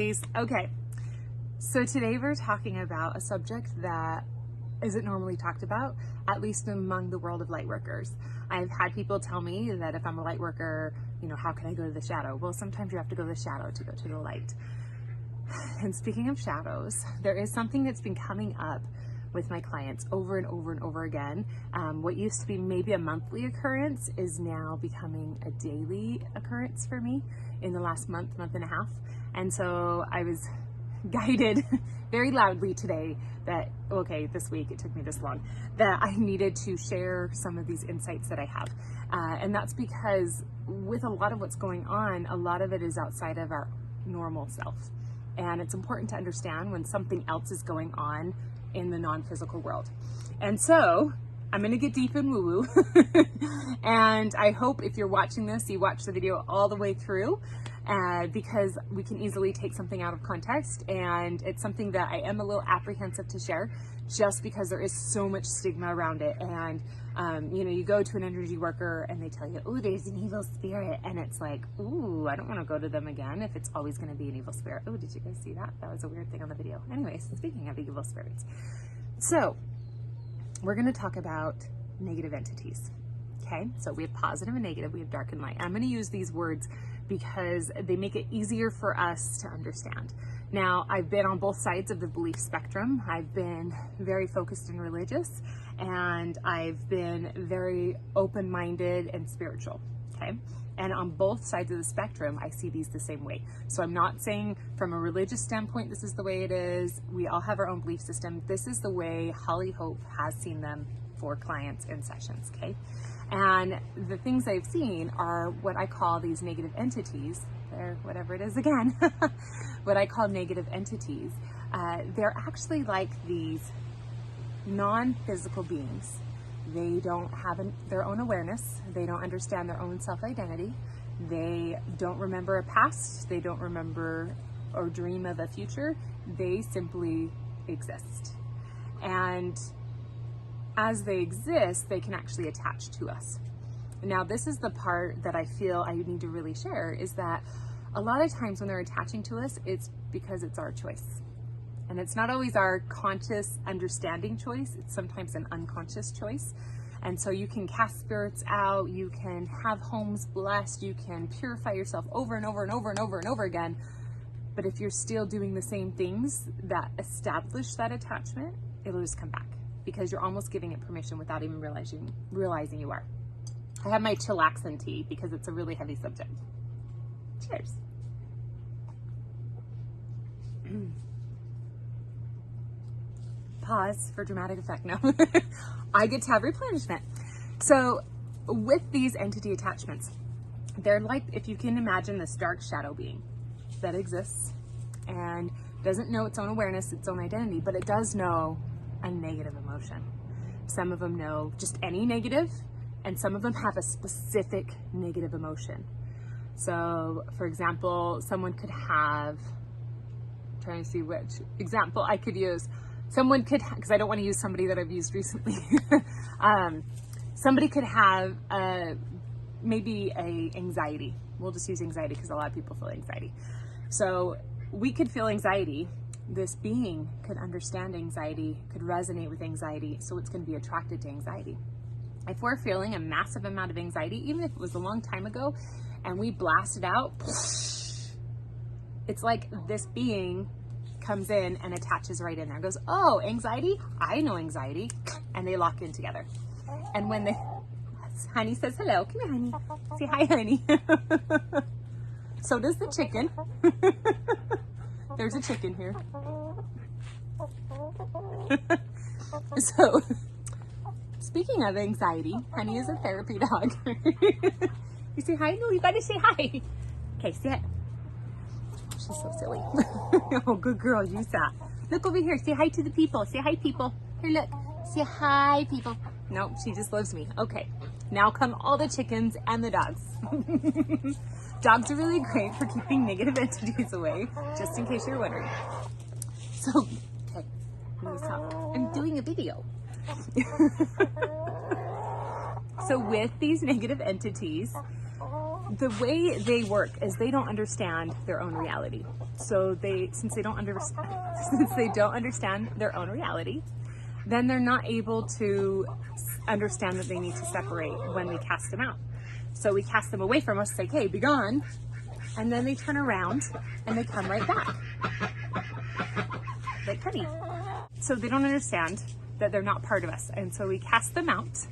Okay, so today we're talking about a subject that isn't normally talked about, at least among the world of light workers. I've had people tell me that if I'm a light worker, how can I go to the shadow? Well, sometimes you have to go to the shadow to go to the light. And speaking of shadows, there is something that's been coming up with my clients over and over and over again. What used to be maybe a monthly occurrence is now becoming a daily occurrence for me in the last month and a half. And so I was guided very loudly today that, okay, this week, it took me this long, that I needed to share some of these insights that I have. And that's because with a lot of what's going on, a lot of it is outside of our normal self. And it's important to understand when something else is going on in the non-physical world. And so I'm going to get deep in woo-woo. And I hope if you're watching this, you watch the video all the way through, because we can easily take something out of context. And it's something that I am a little apprehensive to share just because there is so much stigma around it. And you go to an energy worker and they tell you, oh, there's an evil spirit. And it's like, ooh, I don't want to go to them again if it's always going to be an evil spirit. Oh, did you guys see that? That was a weird thing on the video. Anyways, speaking of evil spirits. So we're going to talk about negative entities. Okay, so we have positive and negative, we have dark and light. I'm going to use these words because they make it easier for us to understand. Now, I've been on both sides of the belief spectrum. I've been very focused and religious, and I've been very open-minded and spiritual, okay? And on both sides of the spectrum, I see these the same way. So I'm not saying from a religious standpoint, this is the way it is. We all have our own belief system. This is the way Holly Hope has seen them for clients in sessions, okay? And the things I've seen are what I call these negative entities. They're whatever it is again, what I call negative entities. They're actually like these non-physical beings. They don't have their own awareness. They don't understand their own self-identity. They don't remember a past. They don't remember or dream of a future. They simply exist. And as they exist, they can actually attach to us. Now, this is the part that I feel I need to really share, is that a lot of times when they're attaching to us, it's because it's our choice. And it's not always our conscious understanding choice. It's sometimes an unconscious choice. And so you can cast spirits out, you can have homes blessed, you can purify yourself over and over and over and over and over again. But if you're still doing the same things that establish that attachment, it'll just come back, because you're almost giving it permission without even realizing you are. I have my chillaxin tea because it's a really heavy subject. Cheers. Pause for dramatic effect. No, I get to have replenishment. So with these entity attachments, they're like, if you can imagine this dark shadow being that exists and doesn't know its own awareness, its own identity, but it does know a negative emotion. Some of them know just any negative, and some of them have a specific negative emotion. So for example, someone could have, I'm trying to see which example I could use. Someone could, because I don't want to use somebody that I've used recently. Somebody could have maybe a anxiety. We'll just use anxiety because a lot of people feel anxiety. So we could feel anxiety. This being could understand anxiety, could resonate with anxiety, so it's going to be attracted to anxiety. If we're feeling a massive amount of anxiety, even if it was a long time ago, and we blast it out, it's like this being comes in and attaches right in there. Goes, oh, anxiety? I know anxiety. And they lock in together. And when honey says hello, come here, honey. Say hi, honey. So does the chicken. There's a chicken here. So, speaking of anxiety, Honey is a therapy dog. You say hi? No, you gotta say hi. Okay, sit. She's so silly. Oh, good girl, you sat. Look over here. Say hi to the people. Say hi, people. Here, look. Say hi, people. No, she just loves me. Okay, now come all the chickens and the dogs. Dogs are really great for keeping negative entities away, just in case you're wondering. So, okay, let me stop. I'm doing a video. So with these negative entities, the way they work is they don't understand their own reality. So since they don't understand their own reality, then they're not able to understand that they need to separate when we cast them out. So we cast them away from us, say, hey, be gone. And then they turn around and they come right back. Like Penny. So they don't understand that they're not part of us. And so we cast them out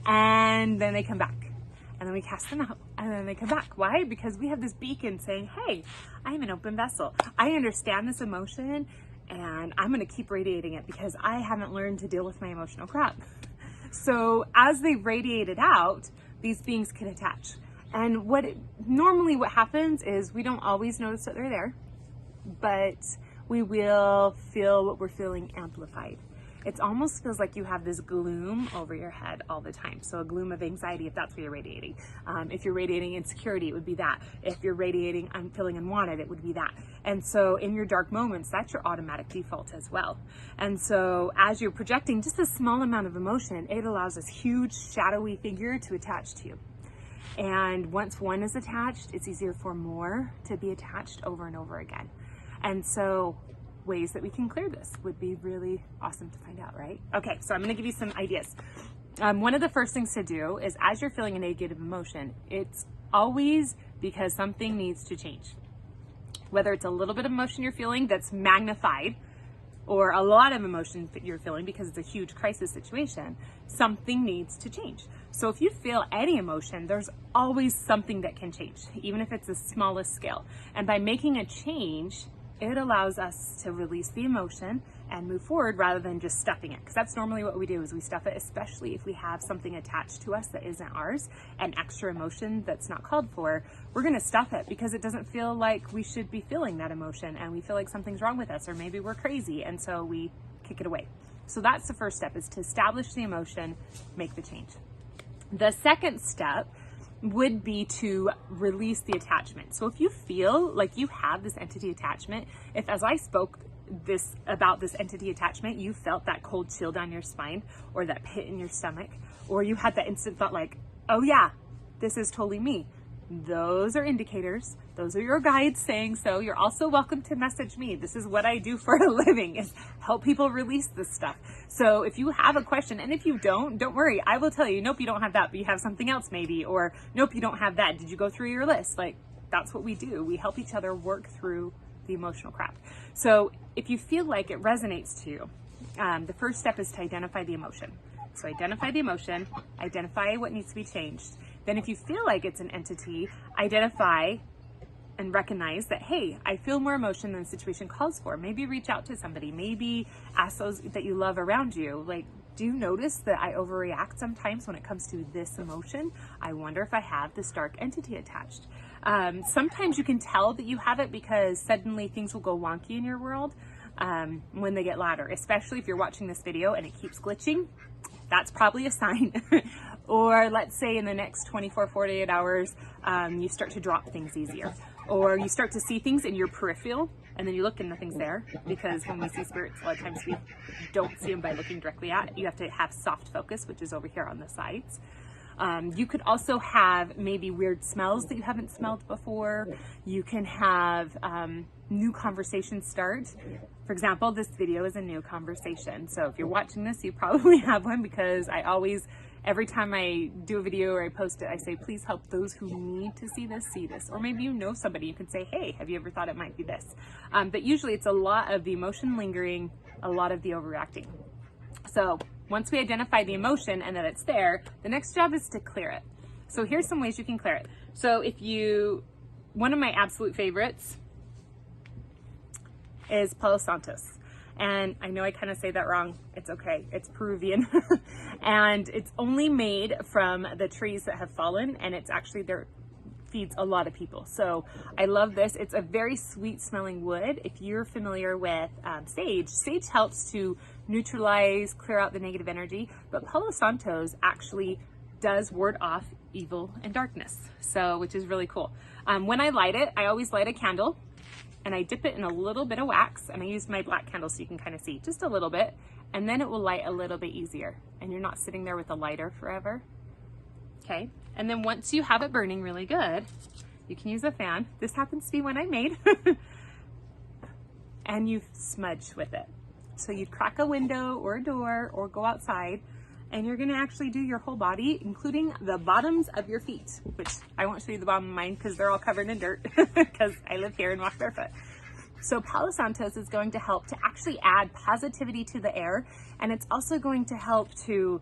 and then they come back. And then we cast them out and then they come back. Why? Because we have this beacon saying, hey, I'm an open vessel. I understand this emotion and I'm going to keep radiating it because I haven't learned to deal with my emotional crap. So as they radiate it out, these beings can attach. And normally what happens is we don't always notice that they're there, but we will feel what we're feeling amplified. It almost feels like you have this gloom over your head all the time. So a gloom of anxiety, if that's what you're radiating. If you're radiating insecurity, it would be that. If you're radiating I'm feeling unwanted, it would be that. And so in your dark moments, that's your automatic default as well. And so as you're projecting just a small amount of emotion, it allows this huge shadowy figure to attach to you. And once one is attached, it's easier for more to be attached over and over again. And so ways that we can clear this would be really awesome to find out, right? Okay, so I'm going to give you some ideas. One of the first things to do is as you're feeling a negative emotion, it's always because something needs to change. Whether it's a little bit of emotion you're feeling that's magnified or a lot of emotion that you're feeling because it's a huge crisis situation, something needs to change. So if you feel any emotion, there's always something that can change, even if it's the smallest scale. And by making a change, it allows us to release the emotion and move forward rather than just stuffing it. Because that's normally what we do, is we stuff it, especially if we have something attached to us that isn't ours, an extra emotion that's not called for. We're gonna stuff it because it doesn't feel like we should be feeling that emotion, and we feel like something's wrong with us, or maybe we're crazy, and so we kick it away. So that's the first step, is to establish the emotion, make the change. The second step would be to release the attachment. So if you feel like you have this entity attachment, if as I spoke about this entity attachment, you felt that cold chill down your spine or that pit in your stomach, or you had that instant thought like, oh yeah, this is totally me. Those are indicators. Those are your guides saying so. You're also welcome to message me. This is what I do for a living, is help people release this stuff. So if you have a question, and if you don't worry, I will tell you, nope, you don't have that, but you have something else maybe, or nope, you don't have that. Did you go through your list? Like, that's what we do. We help each other work through the emotional crap. So if you feel like it resonates to you, the first step is to identify the emotion. So identify the emotion, identify what needs to be changed. Then if you feel like it's an entity, identify and recognize that, hey, I feel more emotion than the situation calls for. Maybe reach out to somebody, maybe ask those that you love around you, like, do you notice that I overreact sometimes when it comes to this emotion? I wonder if I have this dark entity attached. Sometimes you can tell that you have it because suddenly things will go wonky in your world when they get louder, especially if you're watching this video and it keeps glitching. That's probably a sign. Or let's say in the next 24, 48 hours, you start to drop things easier. Or you start to see things in your peripheral and then you look and nothing's there, because when we see spirits, a lot of times we don't see them by looking directly at it. You have to have soft focus, which is over here on the sides. You could also have maybe weird smells that you haven't smelled before. You can have new conversations start. For example, this video is a new conversation. So if you're watching this, you probably have one, because I always, every time I do a video or I post it, I say, please help those who need to see this. Or maybe you know somebody, you could say, hey, have you ever thought it might be this? But usually it's a lot of the emotion lingering, a lot of the overreacting. So once we identify the emotion and that it's there, the next job is to clear it. So here's some ways you can clear it. So one of my absolute favorites is Palo Santos. And I know I kind of say that wrong. It's okay. It's Peruvian. And it's only made from the trees that have fallen, and it's actually feeds a lot of people. So I love this. It's a very sweet smelling wood. If you're familiar with sage helps to neutralize, clear out the negative energy, but Palo Santos actually does ward off evil and darkness. So, which is really cool. When I light it, I always light a candle and I dip it in a little bit of wax, and I use my black candle so you can kind of see just a little bit, and then it will light a little bit easier and you're not sitting there with a lighter forever. Okay. And then once you have it burning really good, you can use a fan. This happens to be one I made. And you smudge with it. So you'd crack a window or a door or go outside, and you're gonna actually do your whole body, including the bottoms of your feet, which I won't show you the bottom of mine because they're all covered in dirt because I live here and walk barefoot. So Palo Santos is going to help to actually add positivity to the air, and it's also going to help to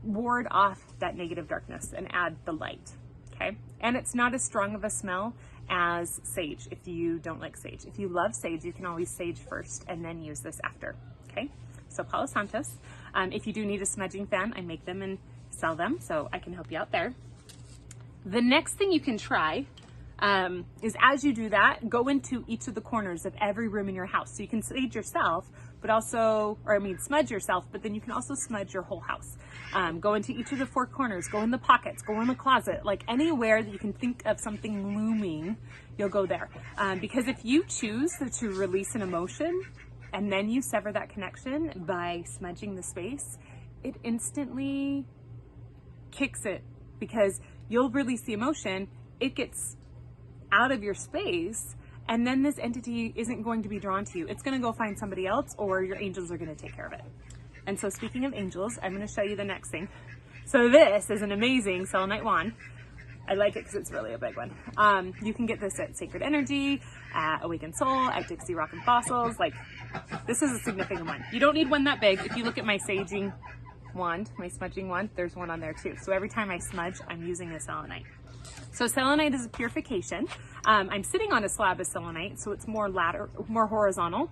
ward off that negative darkness and add the light, okay? And it's not as strong of a smell as sage if you don't like sage. If you love sage, you can always sage first and then use this after, okay? So Palo Santos. If you do need a smudging fan, I make them and sell them, so I can help you out there. The next thing you can try is, as you do that, go into each of the corners of every room in your house. So you can sage yourself, but also, smudge yourself, but then you can also smudge your whole house. Go into each of the 4 corners, go in the pockets, go in the closet, like anywhere that you can think of something looming, you'll go there. Because if you choose to release an emotion, and then you sever that connection by smudging the space, it instantly kicks it, because you'll release the emotion, it gets out of your space, and then this entity isn't going to be drawn to you. It's gonna go find somebody else, or your angels are gonna take care of it. And so speaking of angels, I'm gonna show you the next thing. So this is an amazing selenite wand. I like it because it's really a big one. You can get this at Sacred Energy, at Awakened Soul, at Dixie Rock and Fossils. Like, this is a significant one. You don't need one that big. If you look at my saging wand, my smudging wand, there's one on there too. So every time I smudge, I'm using a selenite. So selenite is a purification. I'm sitting on a slab of selenite, so it's more horizontal.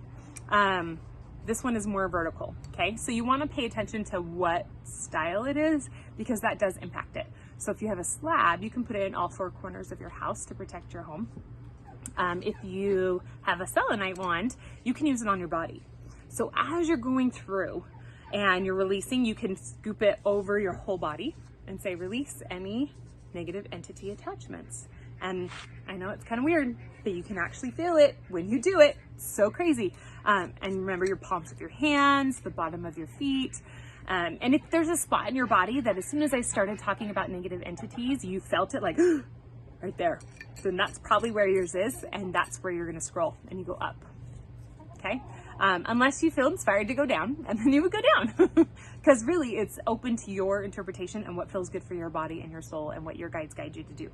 This one is more vertical, okay? So you wanna pay attention to what style it is, because that does impact it. So if you have a slab, you can put it in all 4 corners of your house to protect your home. If you have a selenite wand, you can use it on your body. So as you're going through and you're releasing, you can scoop it over your whole body and say, release any negative entity attachments. And I know it's kind of weird, but you can actually feel it when you do it. It's so crazy. And remember your palms of your hands, the bottom of your feet. And if there's a spot in your body that as soon as I started talking about negative entities, you felt it like right there, then that's probably where yours is, and that's where you're gonna scroll and you go up, okay? Unless you feel inspired to go down, and then you would go down. Because really it's open to your interpretation and what feels good for your body and your soul and what your guides guide you to do.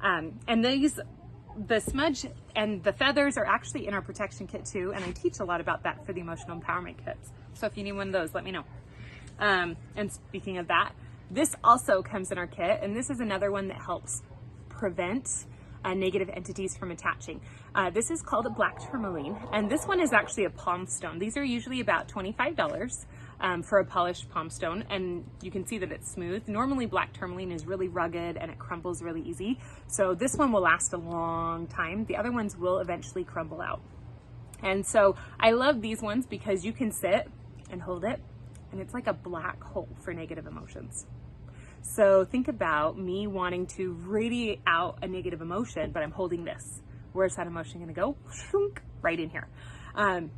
And the smudge and the feathers are actually in our protection kit too, and I teach a lot about that for the emotional empowerment kits. So if you need one of those, let me know. And speaking of that, this also comes in our kit, and this is another one that helps prevent negative entities from attaching. This is called a black tourmaline, and this one is actually a palm stone. These are usually about $25 for a polished palm stone, and you can see that it's smooth. Normally black tourmaline is really rugged and it crumbles really easy. So this one will last a long time. The other ones will eventually crumble out. And so I love these ones because you can sit and hold it, and it's like a black hole for negative emotions. So think about me wanting to radiate out a negative emotion, but I'm holding this. Where's that emotion gonna go? Right in here.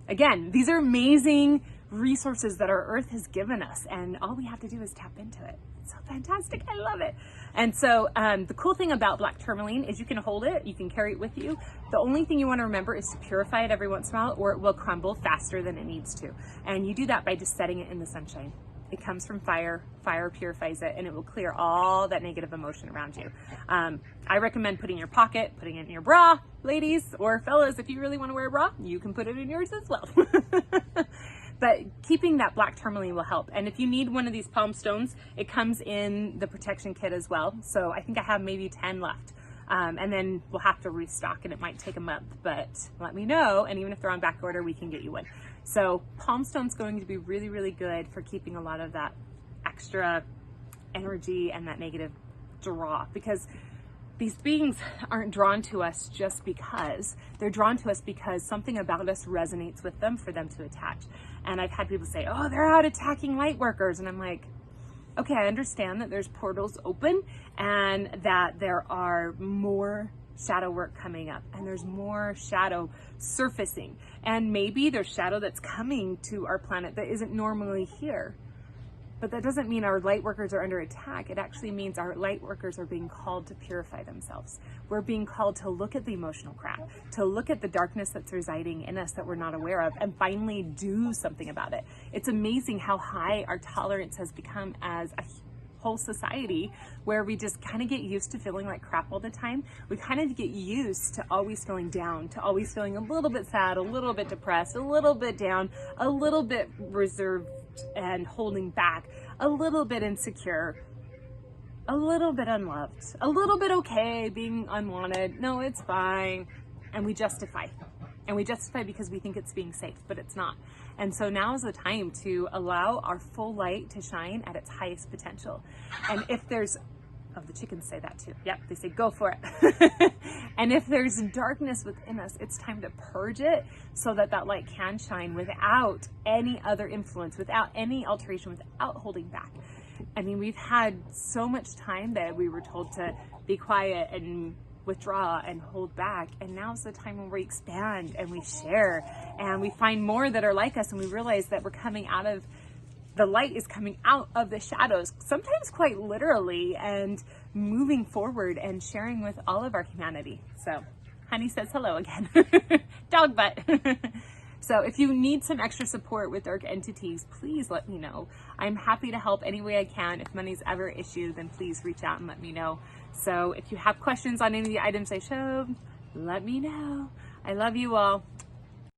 Again, these are amazing resources that our earth has given us, and all we have to do is tap into it. It's so fantastic, I love it. And so the cool thing about black tourmaline is you can hold it, you can carry it with you. The only thing you wanna remember is to purify it every once in a while, or it will crumble faster than it needs to. And you do that by just setting it in the sunshine. It comes from fire, fire purifies it, and it will clear all that negative emotion around you. I recommend putting it in your pocket, putting it in your bra, ladies or fellas. If you really want to wear a bra, you can put it in yours as well. But keeping that black tourmaline will help. And if you need one of these palm stones, it comes in the protection kit as well. So I think I have maybe 10 left. And then we'll have to restock, and it might take a month, but let me know. And even if they're on back order, we can get you one. So palm stone's going to be really, really good for keeping a lot of that extra energy and that negative draw, because these beings aren't drawn to us just because. They're drawn to us because something about us resonates with them for them to attach. And I've had people say, oh, they're out attacking light workers. And I'm like, okay, I understand that there's portals open and that there are more shadow work coming up, and there's more shadow surfacing, and maybe there's shadow that's coming to our planet that isn't normally here. But that doesn't mean our light workers are under attack. It actually means our light workers are being called to purify themselves. We're being called to look at the emotional crap, to look at the darkness that's residing in us that we're not aware of, and finally do something about it. It's amazing how high our tolerance has become as a whole society, where we just kind of get used to feeling like crap all the time. We kind of get used to always feeling down, to always feeling a little bit sad, a little bit depressed, a little bit down, a little bit reserved and holding back, a little bit insecure, a little bit unloved, a little bit okay being unwanted. No, it's fine. And we justify. And we justify because we think it's being safe, but it's not. And so now is the time to allow our full light to shine at its highest potential. And if there's, oh, the chickens say that too. Yep, they say go for it. And if there's darkness within us, it's time to purge it so that that light can shine without any other influence, without any alteration, without holding back. I mean, we've had so much time that we were told to be quiet and withdraw and hold back, and now's the time when we expand and we share and we find more that are like us, and we realize that we're coming out of the light, is coming out of the shadows, sometimes quite literally, and moving forward and sharing with all of our humanity. So Honey says hello again. Dog butt. So if you need some extra support with dark entities, please let me know. I'm happy to help any way I can. If money's ever an issue, then please reach out and let me know. So if you have questions on any of the items I showed, let me know. I love you all.